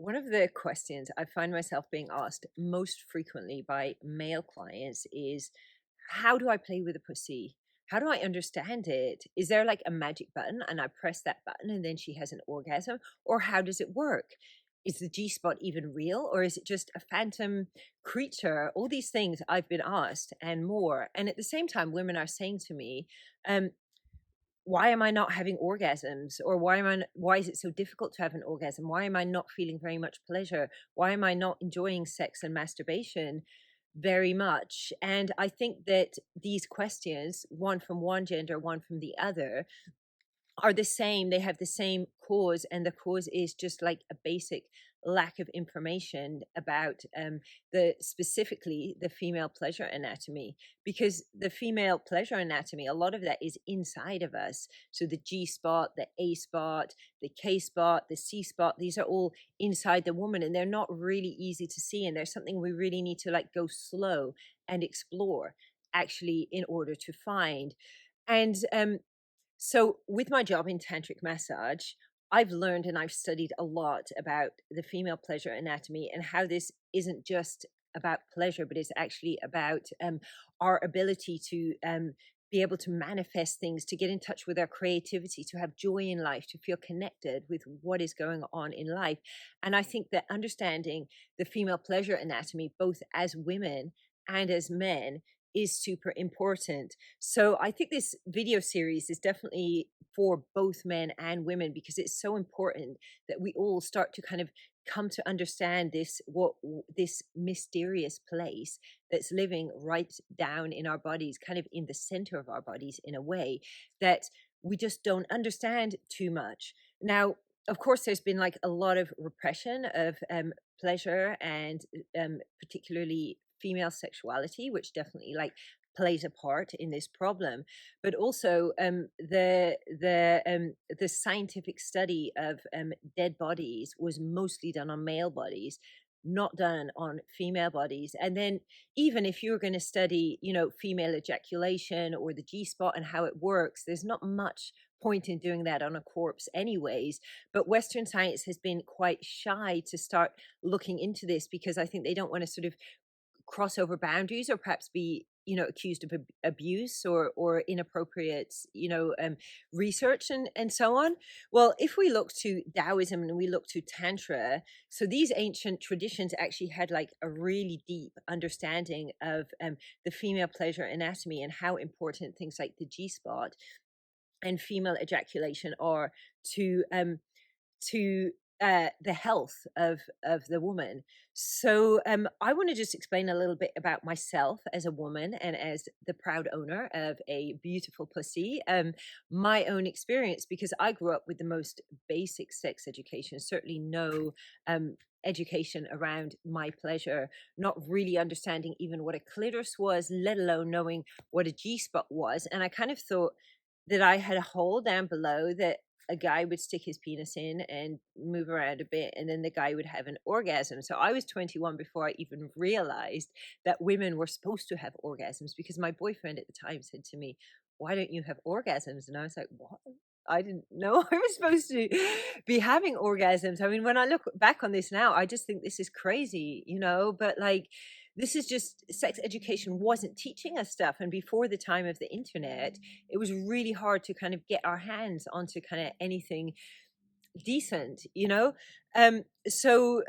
one of the questions I find myself being asked most frequently by male clients is, how do I play with a pussy? How do I understand it? Is there like a magic button and I press that button and then she has an orgasm? Or how does it work? Is the G spot even real, or is it just a phantom creature? All these things I've been asked and more. And at the same time, women are saying to me, um, why am I not having orgasms? Or why is it so difficult to have an orgasm? Why am I not feeling very much pleasure? Why am I not enjoying sex and masturbation very much? And I think that these questions, one from one gender, one from the other, are the same. They have the same cause, and the cause is just like a basic lack of information about the specifically the female pleasure anatomy, because the female pleasure anatomy, a lot of that is inside of us. So the G spot, the A spot, the K spot, the C spot, these are all inside the woman, and they're not really easy to see, and there's something we really need to like go slow and explore actually in order to find. And so, with my job in tantric massage, I've learned and I've studied a lot about the female pleasure anatomy and how this isn't just about pleasure, but it's actually about our ability to be able to manifest things, to get in touch with our creativity, to have joy in life, to feel connected with what is going on in life. And I think that understanding the female pleasure anatomy, both as women and as men, is super important. So I think this video series is definitely for both men and women, because it's so important that we all start to kind of come to understand this mysterious place that's living right down in our bodies, kind of in the center of our bodies, in a way that we just don't understand too much. Now, of course, there's been like a lot of repression of pleasure and particularly female sexuality, which definitely like plays a part in this problem. But also the scientific study of dead bodies was mostly done on male bodies, not done on female bodies. And then even if you're going to study, female ejaculation or the G spot and how it works, there's not much point in doing that on a corpse anyways. But Western science has been quite shy to start looking into this, because I think they don't want to sort of cross over boundaries, or perhaps be accused of abuse or inappropriate research and so on. Well, if we look to Taoism and we look to Tantra, so these ancient traditions actually had like a really deep understanding of the female pleasure anatomy and how important things like the G spot and female ejaculation are to the health of the woman. So I want to just explain a little bit about myself as a woman and as the proud owner of a beautiful pussy. My own experience, because I grew up with the most basic sex education, certainly no education around my pleasure, not really understanding even what a clitoris was, let alone knowing what a G spot was. And I kind of thought that I had a hole down below that a guy would stick his penis in and move around a bit, and then the guy would have an orgasm. So I was 21 before I even realized that women were supposed to have orgasms, because my boyfriend at the time said to me, "Why don't you have orgasms?" And I was like, "What? I didn't know I was supposed to be having orgasms." I mean, when I look back on this now, I just think this is crazy, but like, this is just, sex education wasn't teaching us stuff. And before the time of the internet, it was really hard to kind of get our hands onto kind of anything decent, so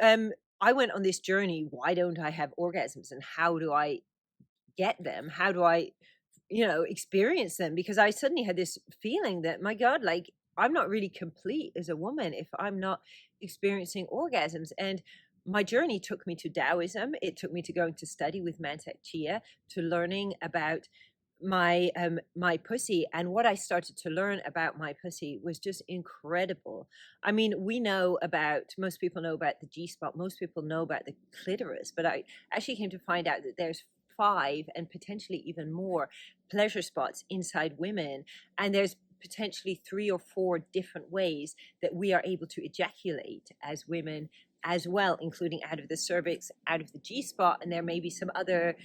I went on this journey. Why don't I have orgasms, and how do I get them? How do I experience them? Because I suddenly had this feeling that, my God, like, I'm not really complete as a woman if I'm not experiencing orgasms. And my journey took me to Taoism. It took me to going to study with Mantak Chia, to learning about my pussy. And what I started to learn about my pussy was just incredible. I mean, most people know about the G spot, most people know about the clitoris, but I actually came to find out that there's 5 and potentially even more pleasure spots inside women, and there's potentially 3 or 4 different ways that we are able to ejaculate as women as well, including out of the cervix, out of the G spot, and there may be some other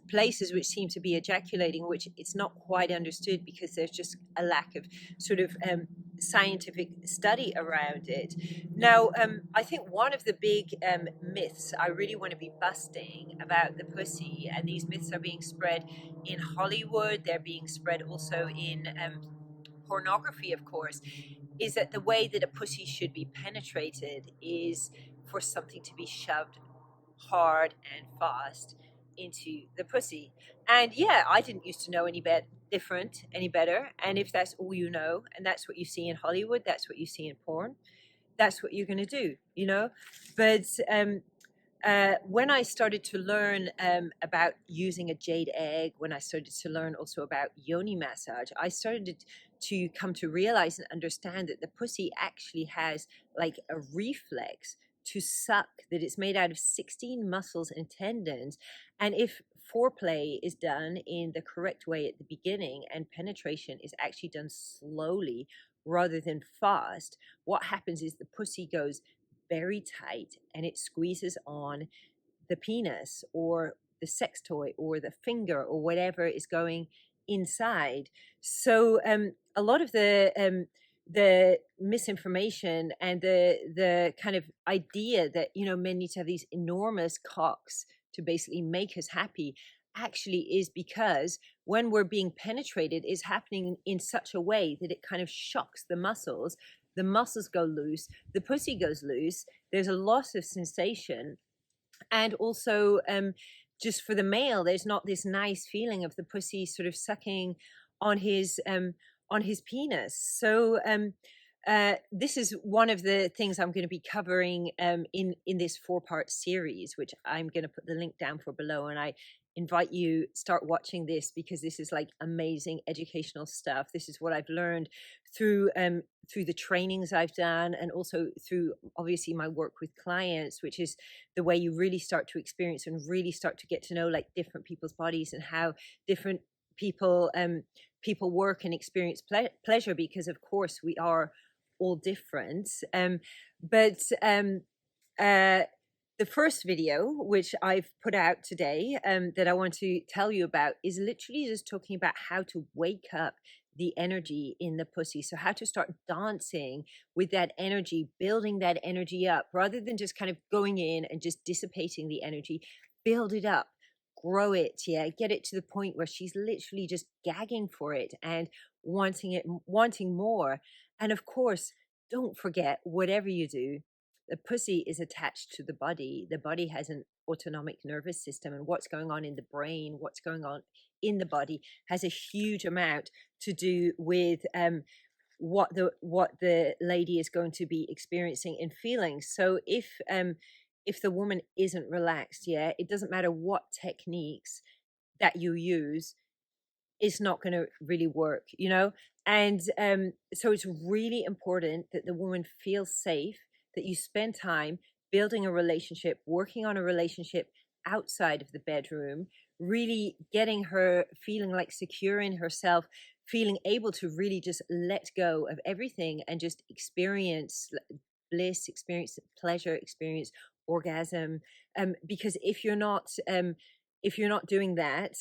places which seem to be ejaculating, which it's not quite understood because there's just a lack of sort of scientific study around it. Now, I think one of the big myths I really want to be busting about the pussy, and these myths are being spread in Hollywood, they're being spread also in pornography, of course, is that the way that a pussy should be penetrated is for something to be shoved hard and fast into the pussy. And yeah, I didn't used to know any better. And if that's all you know, and that's what you see in Hollywood, that's what you see in porn, that's what you're going to do, you know? But when I started to learn about using a jade egg, when I started to learn also about yoni massage, I started to come to realize and understand that the pussy actually has like a reflex to suck, that it's made out of 16 muscles and tendons. And if foreplay is done in the correct way at the beginning and penetration is actually done slowly rather than fast, what happens is the pussy goes very tight and it squeezes on the penis or the sex toy or the finger or whatever is going inside. So a lot of the misinformation and the kind of idea that, you know, men need to have these enormous cocks to basically make us happy actually is because when we're being penetrated is happening in such a way that it kind of shocks the muscles go loose, the pussy goes loose, there's a loss of sensation. And also just for the male, there's not this nice feeling of the pussy sort of sucking on his penis. So this is one of the things I'm going to be covering in this 4-part series, which I'm going to put the link down for below. And I invite you start watching this because this is like amazing educational stuff. This is what I've learned through the trainings I've done, and also through obviously my work with clients, which is the way you really start to experience and really start to get to know like different people's bodies and how different people work and experience pleasure, because of course we are all different. But the first video, which I've put out today, that I want to tell you about, is literally just talking about how to wake up the energy in the pussy. So how to start dancing with that energy, building that energy up, rather than just kind of going in and just dissipating the energy. Build it up, grow it, yeah, get it to the point where she's literally just gagging for it and wanting more. And of course, don't forget, whatever you do, the pussy is attached to the body. The body has an autonomic nervous system, and what's going on in the brain, what's going on in the body has a huge amount to do with what the lady is going to be experiencing and feeling. So if the woman isn't relaxed, yeah, it doesn't matter what techniques that you use, it's not going to really work, you know? And so it's really important that the woman feels safe, that you spend time building a relationship, working on a relationship outside of the bedroom, really getting her feeling like secure in herself, feeling able to really just let go of everything and just experience bliss, experience pleasure, experience orgasm. Because if you're not doing that,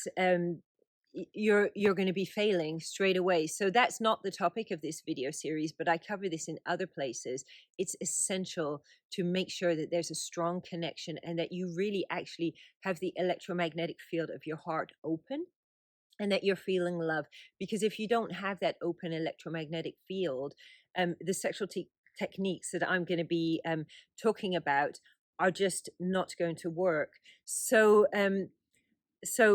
you're going to be failing straight away. So that's not the topic of this video series, but I cover this in other places. It's essential to make sure that there's a strong connection and that you really actually have the electromagnetic field of your heart open and that you're feeling love. Because if you don't have that open electromagnetic field, the sexual techniques that I'm going to be talking about are just not going to work. So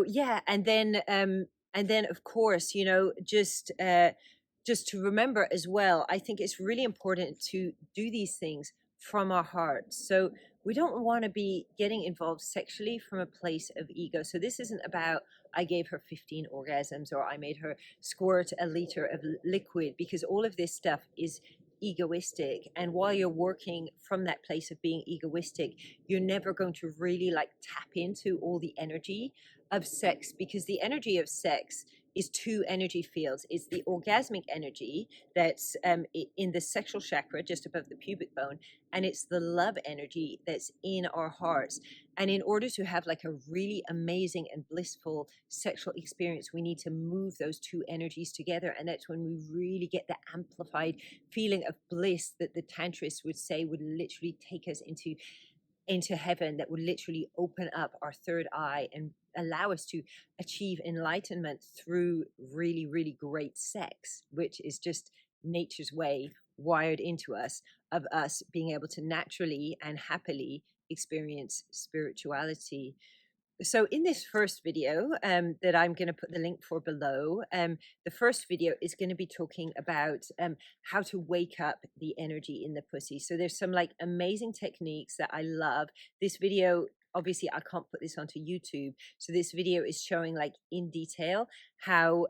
yeah, and then of course, you know, just to remember as well, I think it's really important to do these things from our heart. So we don't want to be getting involved sexually from a place of ego. So this isn't about I gave her 15 orgasms or I made her squirt a liter of liquid, because all of this stuff is egoistic. And while you're working from that place of being egoistic, you're never going to really like tap into all the energy of sex, because the energy of sex is two energy fields. It's the orgasmic energy that's in the sexual chakra just above the pubic bone, and it's the love energy that's in our hearts. And in order to have like a really amazing and blissful sexual experience, we need to move those two energies together. And that's when we really get the amplified feeling of bliss that the tantrists would say would literally take us into heaven, that would literally open up our third eye and allow us to achieve enlightenment through really, really great sex, which is just nature's way wired into us of us being able to naturally and happily experience spirituality. So in this first video that I'm going to put the link for below, the first video is going to be talking about how to wake up the energy in the pussy. So there's some like amazing techniques that I love. This video, obviously I can't put this onto YouTube, so this video is showing like in detail how,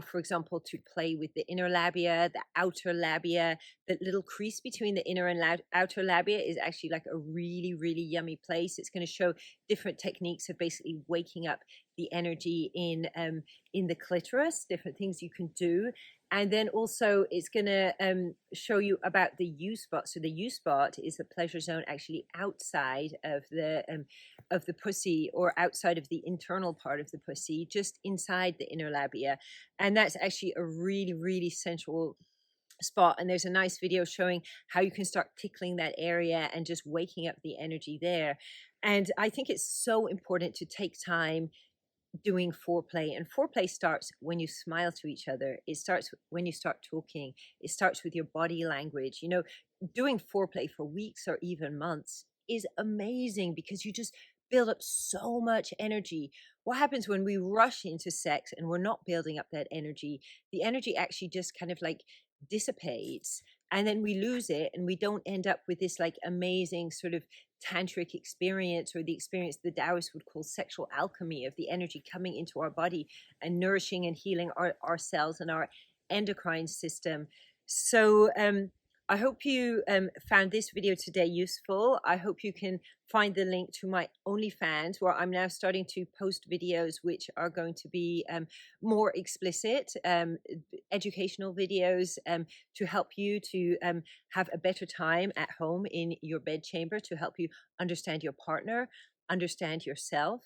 for example, to play with the inner labia, the outer labia. The little crease between the inner and outer labia is actually like a really, really yummy place. It's going to show different techniques of basically waking up the energy in the clitoris, different things you can do. And then also it's going to show you about the U spot. So the U spot is the pleasure zone actually outside of the pussy, or outside of the internal part of the pussy, just inside the inner labia. And that's actually a really, really sensual spot. And there's a nice video showing how you can start tickling that area and just waking up the energy there. And I think it's so important to take time doing foreplay. And foreplay starts when you smile to each other. It starts when you start talking. It starts with your body language. You know, doing foreplay for weeks or even months is amazing because you just build up so much energy. What happens when we rush into sex and we're not building up that energy? The energy actually just kind of like dissipates, and then we lose it, and we don't end up with this like amazing sort of tantric experience, or the experience the Taoists would call sexual alchemy, of the energy coming into our body and nourishing and healing our cells and our endocrine system. So I hope you found this video today useful. I hope you can find the link to my OnlyFans, where I'm now starting to post videos which are going to be more explicit, educational videos to help you to have a better time at home in your bedchamber, to help you understand your partner, understand yourself.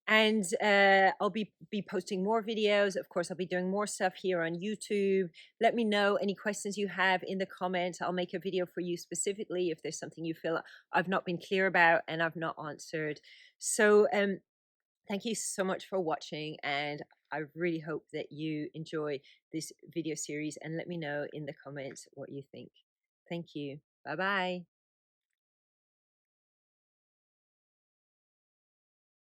And I'll be posting more videos. Of course, I'll be doing more stuff here on YouTube. Let me know any questions you have in the comments. I'll make a video for you specifically if there's something you feel I've not been clear about and I've not answered. So thank you so much for watching, and I really hope that you enjoy this video series, and let me know in the comments what you think. Thank you. Bye-bye.